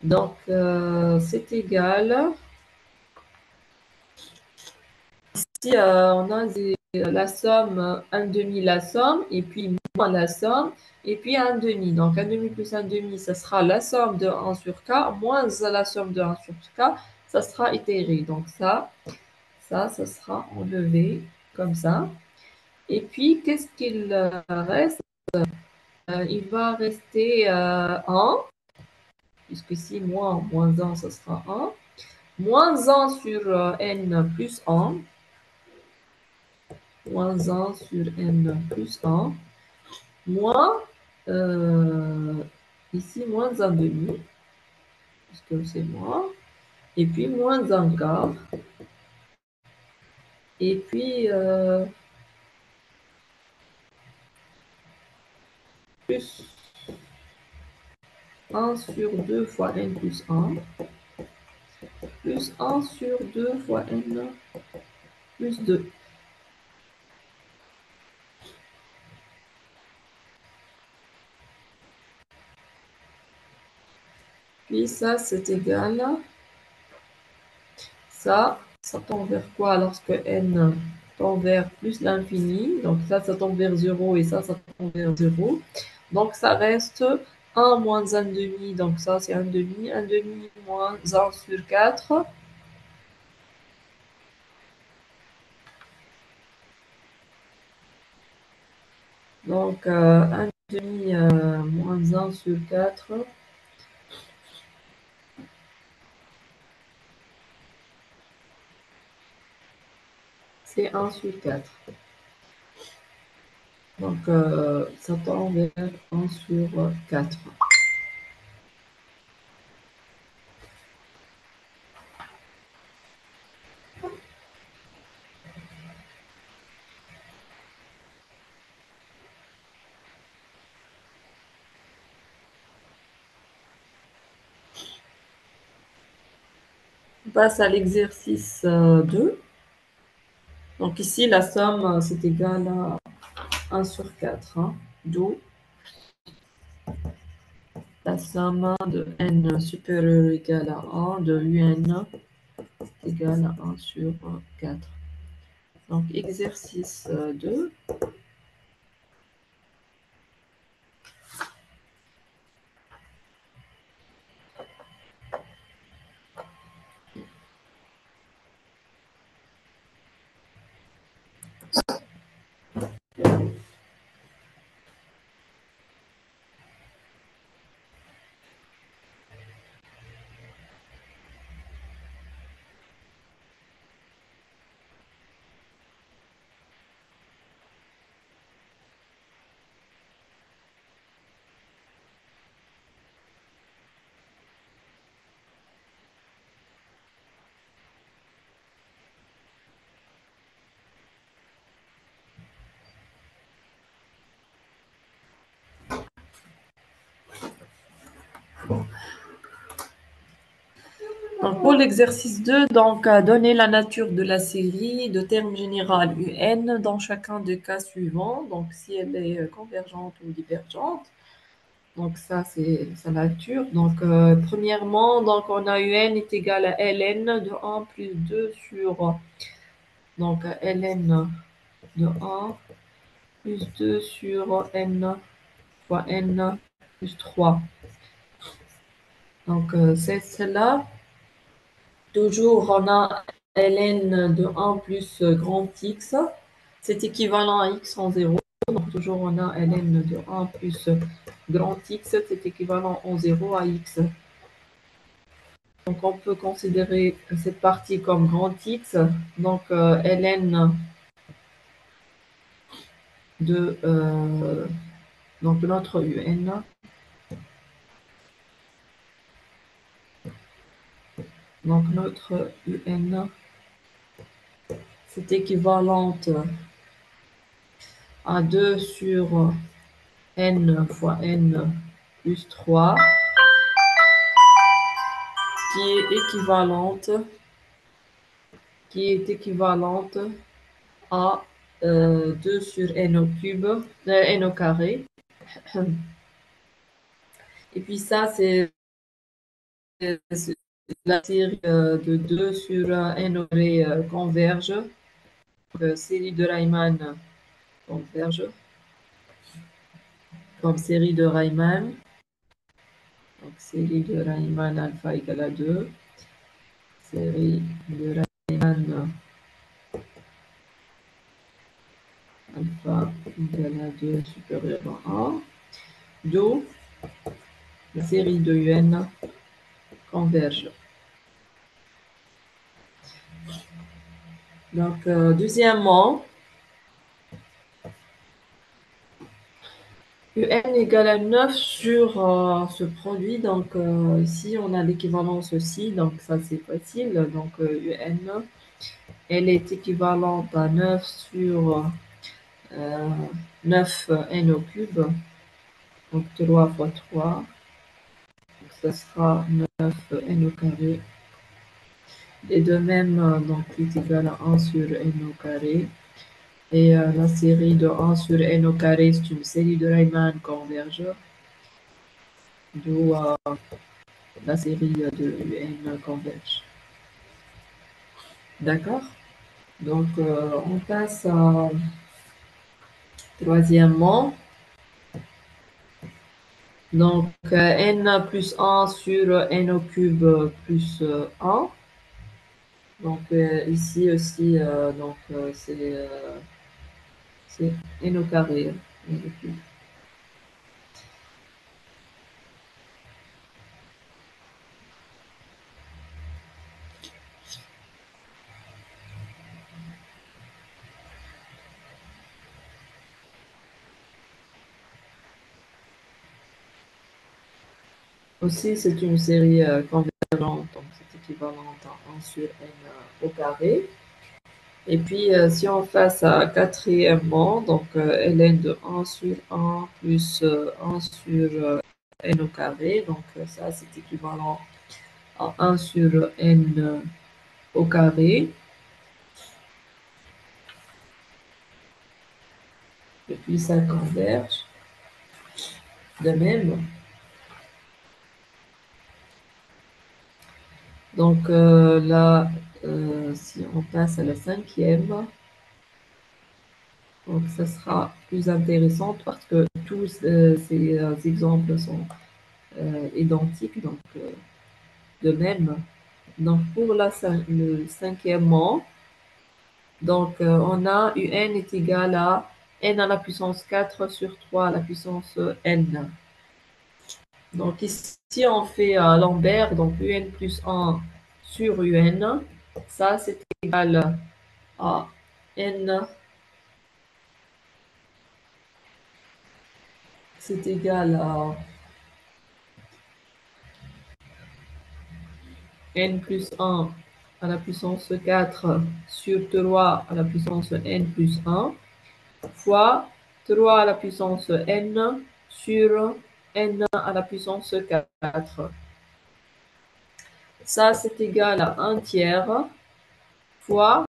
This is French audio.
Donc, c'est égal. Ici, on a la somme, 1 demi la somme, et puis moins la somme, et puis 1 demi. Donc, 1 demi plus 1 demi, ça sera la somme de 1 sur k, moins la somme de 1 sur k, ça sera itéré. Donc, ça sera enlevé comme ça. Et puis, qu'est-ce qu'il reste? Il va rester 1, puisque ici, moins 1, ça sera 1. Moins 1 sur n plus 1. Moins 1 sur n plus 1. Moins, ici, moins 1 demi, puisque c'est moins. Et puis, moins 1 quart. Et puis, plus 1 sur 2 fois n plus 1. Plus 1 sur 2 fois n plus 2. Puis ça, c'est égal. Ça tend vers quoi lorsque n tend vers plus l'infini? Donc ça tend vers 0 et ça tend vers 0. Donc ça reste 1 moins 1 demi. Donc ça, c'est 1 demi. 1 demi moins 1 sur 4. Donc 1 demi moins 1 sur 4. C'est 1 sur 4. Donc ça tend vers 1 sur 4. On passe à l'exercice 2. Donc ici, la somme, c'est égal à 1 sur 4. Hein, d'où la somme de n supérieur ou égal à 1 de un est égal à 1 sur 4. Donc, exercice 2. Donc, pour l'exercice 2, donc, donner la nature de la série de termes général UN dans chacun des cas suivants. Donc, si elle est convergente ou divergente. Donc, ça, c'est sa nature. Donc, premièrement, donc, on a UN est égal à ln de 1 plus 2 sur, donc, ln de 1 plus 2 sur n fois n plus 3. Donc, c'est celle-là. Toujours, on a ln de 1 plus grand x. C'est équivalent à x en 0. Donc, toujours, on a ln de 1 plus grand x. C'est équivalent en 0 à x. Donc, on peut considérer cette partie comme grand x. Donc, ln de donc notre un. Donc, notre un, c'est équivalente à 2 sur n fois n plus 3, qui est équivalente à 2 sur n au cube, n au carré. Et puis ça, c'est la série de 2 sur n au carré converge. Donc, série de Riemann converge comme série de Riemann. Donc, série de Riemann alpha égale à 2. Série de Riemann alpha égale à 2 supérieur à 1. D'où la série de UN converge. Donc, deuxièmement, UN égale à 9 sur ce produit. Donc, ici, on a l'équivalence aussi. Donc, ça, c'est facile. Donc, UN, elle est équivalente à 9 sur 9 n au cube. Donc, 3 fois 3. Donc, ça sera 9 n au carré. Et de même, donc, est égal à 1 sur n au carré. Et la série de 1 sur n au carré, c'est une série de Riemann converge. D'où la série de UN converge. D'accord? Donc, on passe à troisièmement. Donc, n plus 1 sur n au cube plus 1. Donc, ici aussi, c'est n au carré. N au cube. Aussi, c'est une série convergente, donc c'est équivalent à 1 sur n au carré. Et puis, si on passe à quatrièmement, donc ln de 1 sur 1 plus 1 sur n au carré. Donc, ça, c'est équivalent à 1 sur n au carré. Et puis, ça converge de même. Donc, là, si on passe à la cinquième, donc ça sera plus intéressant parce que tous ces exemples sont identiques, donc de même. Donc pour le cinquièmement, donc on a UN est égal à n à la puissance 4 sur 3 à la puissance n. Donc ici on fait Lambert, donc UN plus 1 sur UN, ça c'est égal à n, c'est égal à n plus 1 à la puissance 4 sur 3 à la puissance n plus 1 fois 3 à la puissance n sur n à la puissance 4. Ça, c'est égal à 1 tiers fois